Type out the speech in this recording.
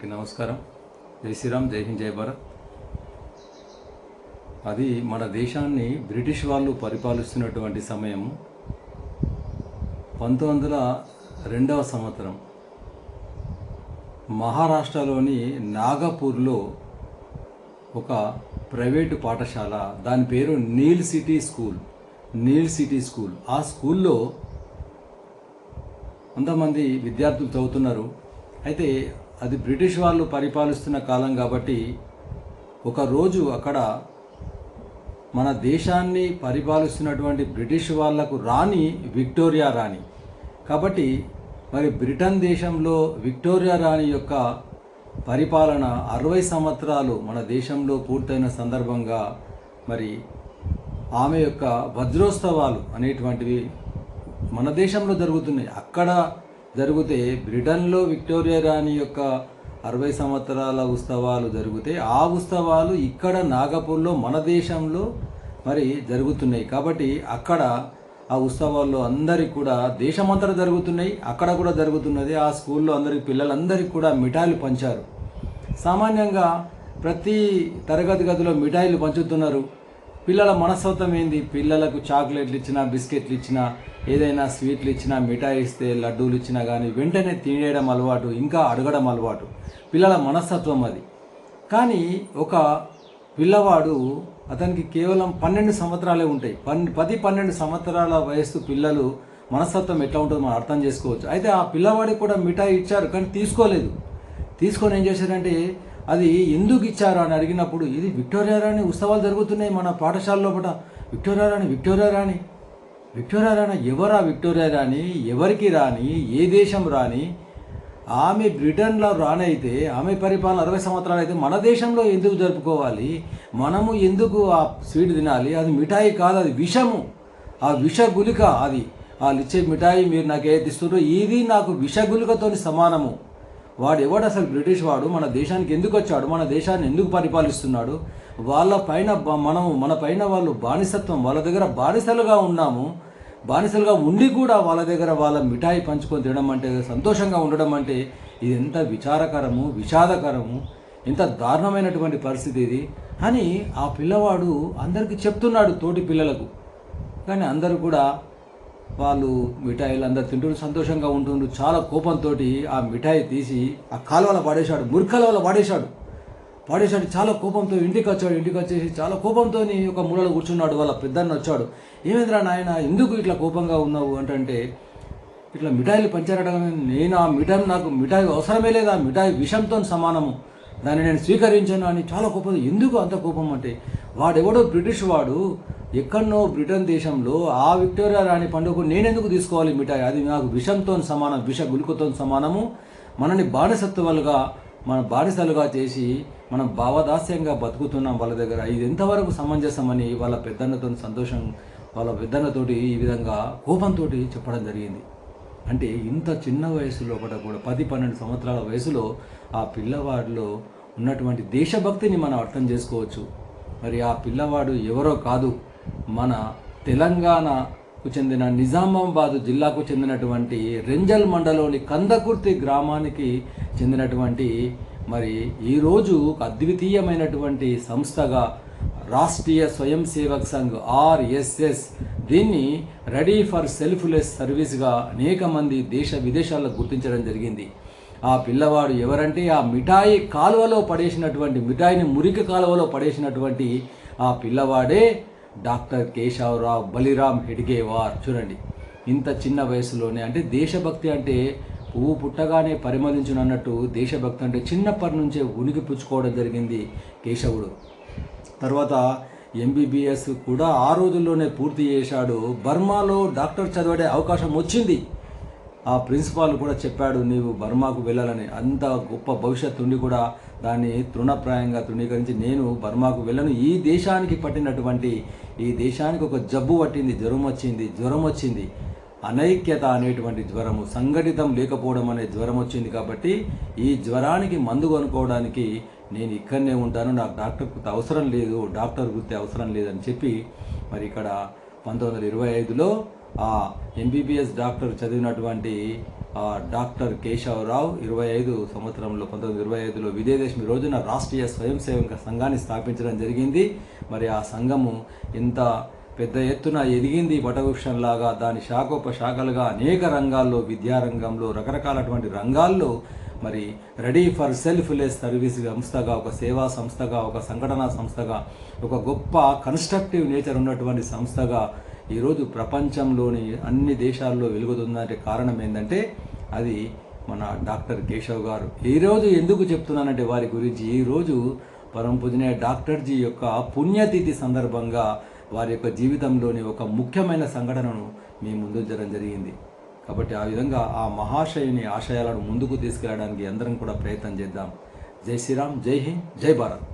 అందరికీ నమస్కారం. జై శ్రీరామ్, జై హింద్, జై భారత్. అది మన దేశాన్ని బ్రిటిష్ వాళ్ళు పరిపాలిస్తున్నటువంటి సమయం 1902వ సంవత్సరం. మహారాష్ట్రలోని నాగపూర్లో ఒక ప్రైవేటు పాఠశాల, దాని పేరు నీల్ సిటీ స్కూల్. ఆ స్కూల్లో కొంతమంది విద్యార్థులు చదువుతున్నారు. అయితే అది బ్రిటిష్ వాళ్ళు పరిపాలిస్తున్న కాలం కాబట్టి ఒకరోజు అక్కడ మన దేశాన్ని పరిపాలిస్తున్నటువంటి బ్రిటిష్ వాళ్లకు విక్టోరియా రాణి కాబట్టి మరి బ్రిటన్ దేశంలో విక్టోరియా రాణి యొక్క పరిపాలన 60 సంవత్సరాలు మన దేశంలో పూర్తయిన సందర్భంగా మరి ఆమె యొక్క వజ్రోత్సవాలు అనేటువంటివి మన దేశంలో జరుగుతున్నాయి. అక్కడ జరిగితే బ్రిటన్లో విక్టోరియా రాణి యొక్క 60 సంవత్సరాల ఉత్సవాలు జరిగితే ఆ ఉత్సవాలు ఇక్కడ నాగపూర్లో మన దేశంలో మరి జరుగుతున్నాయి. కాబట్టి అక్కడ ఆ ఉత్సవాల్లో అందరికీ కూడా దేశమంతటా జరుగుతున్నాయి, అక్కడ కూడా జరుగుతున్నది. ఆ స్కూల్లో పిల్లలందరికీ కూడా మిఠాయిలు పంచారు. సామాన్యంగా ప్రతి తరగతి గదిలో మిఠాయిలు పంచుతున్నారు. పిల్లల మనస్తత్వం ఏంది? పిల్లలకు చాక్లెట్లు ఇచ్చినా, బిస్కెట్లు ఇచ్చినా, ఏదైనా స్వీట్లు ఇచ్చినా, మిఠాయి ఇస్తే, లడ్డూలు ఇచ్చినా కానీ వెంటనే తినేయడం అలవాటు, ఇంకా అడగడం అలవాటు. పిల్లల మనస్తత్వం అది. కానీ ఒక పిల్లవాడు, అతనికి కేవలం 12 సంవత్సరాలే ఉంటాయి. 10-12 సంవత్సరాల వయస్సు పిల్లలు మనస్తత్వం ఎట్లా ఉంటుందో మనం అర్థం చేసుకోవచ్చు. అయితే ఆ పిల్లవాడికి కూడా మిఠాయి ఇచ్చారు, కానీ తీసుకోలేదు. తీసుకొని ఏం చేశారంటే, అది ఎందుకు ఇచ్చారు అని అడిగినప్పుడు, ఇది విక్టోరియా రాణి ఉత్సవాలు జరుగుతున్నాయి మన పాఠశాల లోపల. విక్టోరియా రాణి ఎవరా విక్టోరియా రాణి? ఎవరికి రాణి? ఏ దేశం రాణి? ఆమె బ్రిటన్లో రాణి అయితే, ఆమె పరిపాలన 60 సంవత్సరాలు అయితే మన దేశంలో ఎందుకు జరుపుకోవాలి? మనము ఎందుకు ఆ స్వీట్ తినాలి? అది మిఠాయి కాదు, అది విషము. ఆ విష గులిక. అది వాళ్ళు ఇచ్చే మిఠాయి మీరు నాకు ఏది ఇస్తున్నారో ఇది నాకు విష గులికతో సమానము. వాడు ఎవడు అసలు? బ్రిటిష్ వాడు మన దేశానికి ఎందుకు వచ్చాడు? మన దేశాన్ని ఎందుకు పరిపాలిస్తున్నాడు? మన పైన వాళ్ళు బానిసత్వం, వాళ్ళ దగ్గర బానిసలుగా ఉన్నాము. బానిసలుగా ఉండి కూడా వాళ్ళ దగ్గర వాళ్ళ మిఠాయి పంచుకొని తినడం అంటే, సంతోషంగా ఉండడం అంటే ఇది ఎంత విచారకరము, విషాదకరము, ఎంత దారుణమైనటువంటి పరిస్థితి ఇది అని ఆ పిల్లవాడు అందరికీ చెప్తున్నాడు, తోటి పిల్లలకు. కానీ అందరూ కూడా వాళ్ళు మిఠాయిలు అందరు తింటూ సంతోషంగా ఉంటుండ్రు. చాలా కోపంతో ఆ మిఠాయి తీసి ఆ కాలువలో పడేశాడు, మురికాలువలో పడేశాడు. చాలా కోపంతో ఇంటికి వచ్చేసి చాలా కోపంతో ఒక మూలలో కూర్చున్నాడు. వాళ్ళ పెద్దన్న వచ్చాడు. ఏమైందిరా నాయన, ఎందుకు ఇట్లా కోపంగా ఉన్నావు అంటే, ఇట్లా మిఠాయిలు పంచారట, నాకు మిఠాయి అవసరమే లేదా, మిఠాయి విషంతో సమానము, దాన్ని నేను స్వీకరించాను అని చాలా కోపం. ఎందుకు అంత కోపం అంటే, వాడెవడో బ్రిటిష్ వాడు ఎక్కడనో బ్రిటన్ దేశంలో ఆ విక్టోరియా రాణి పండుగకు నేనెందుకు తీసుకోవాలి మిఠాయి? అది నాకు విషంతో సమానం, విష గులికతో సమానము. మనని బానిసలుగా చేసి మనం భావదాస్యంగా బతుకుతున్నాం వాళ్ళ దగ్గర. ఇది ఎంతవరకు సమంజసమని వాళ్ళ పెద్దన్నతోటి ఈ విధంగా కోపంతో చెప్పడం జరిగింది. అంటే ఇంత చిన్న వయసులో కూడా 10-12 సంవత్సరాల వయసులో ఆ పిల్లవాడిలో ఉన్నటువంటి దేశభక్తిని మనం అర్థం చేసుకోవచ్చు. మరి ఆ పిల్లవాడు ఎవరో కాదు, మన తెలంగాణకు చెందిన నిజామాబాద్ జిల్లాకు చెందినటువంటి రెంజల్ మండలంలోని కందకుర్తి గ్రామానికి చెందినటువంటి మరి ఈరోజు అద్వితీయమైనటువంటి సంస్థగా రాష్ట్రీయ స్వయం సేవక్ సంఘ్ RSS దీన్ని రెడీ ఫర్ సెల్ఫ్లెస్ సర్వీస్గా అనేక మంది దేశ విదేశాల్లో గుర్తించడం జరిగింది. ఆ పిల్లవాడు ఎవరంటే, ఆ మిఠాయిని మురికి కాలువలో పడేసినటువంటి ఆ పిల్లవాడే డాక్టర్ కేశవరావు బలిరామ్ హెడ్గేవార్. చూడండి, ఇంత చిన్న వయసులోనే. అంటే దేశభక్తి అంటే పువ్వు పుట్టగానే పరిమళించును అన్నట్టు, దేశభక్తి అంటే చిన్నప్పటి నుంచే ఉనికి పుచ్చుకోవడం జరిగింది కేశవుడు. తర్వాత MBBS కూడా ఆ రోజుల్లోనే పూర్తి చేశాడు. బర్మాలో డాక్టర్ చదివే అవకాశం వచ్చింది. ఆ ప్రిన్సిపాల్ కూడా చెప్పాడు, నీవు బర్మాకు వెళ్ళాలని. అంత గొప్ప భవిష్యత్తు ఉండి కూడా దాన్ని తృణప్రాయంగా తృణీకరించి నేను బర్మాకు వెళ్ళను. ఈ దేశానికి ఒక జబ్బు పట్టింది, జ్వరం వచ్చింది, అనైక్యత అనేటువంటి జ్వరము, సంఘటితం లేకపోవడం అనే జ్వరం వచ్చింది. కాబట్టి ఈ జ్వరానికి మందు కొనుక్కోవడానికి నేను ఇక్కడనే ఉంటాను, నాకు డాక్టర్ వృత్తి అవసరం లేదని చెప్పి మరి ఇక్కడ 1925లో ఆ MBBS డాక్టర్ చదివినటువంటి డాక్టర్ కేశవరావు 25 సంవత్సరంలో 1925లో విజయదశమి రోజున రాష్ట్రీయ స్వయం సేవక సంఘాన్ని స్థాపించడం జరిగింది. మరి ఆ సంఘము ఎంత పెద్ద ఎత్తున ఎదిగింది వటవృక్షంలాగా, దాని శాఖోపశాఖలుగా అనేక రంగాల్లో, విద్యారంగంలో, రకరకాలటువంటి రంగాల్లో మరి ready for self less service సంస్థగా, ఒక సేవా సంస్థగా, ఒక సంఘటనా సంస్థగా, ఒక గొప్ప కన్స్ట్రక్టివ్ నేచర్ ఉన్నటువంటి సంస్థగా ఈరోజు ప్రపంచంలోని అన్ని దేశాల్లో వెలుగుతుందంటే కారణం ఏంటంటే అది మన డాక్టర్ కేశవ్ గారు. ఈరోజు ఎందుకు చెప్తున్నానంటే వారి గురించి, ఈరోజు పరమ పూజనీయ డాక్టర్ జీ యొక్క పుణ్యతిథి సందర్భంగా వారి యొక్క జీవితంలోని ఒక ముఖ్యమైన సంఘటనను మీ ముందు ఉంచడం జరిగింది. కాబట్టి ఆ విధంగా ఆ మహాశయుని ఆశయాలను ముందుకు తీసుకెళ్ళడానికి అందరం కూడా ప్రయత్నం చేద్దాం. జై శ్రీరామ్, జై హింద్, జై భారత్.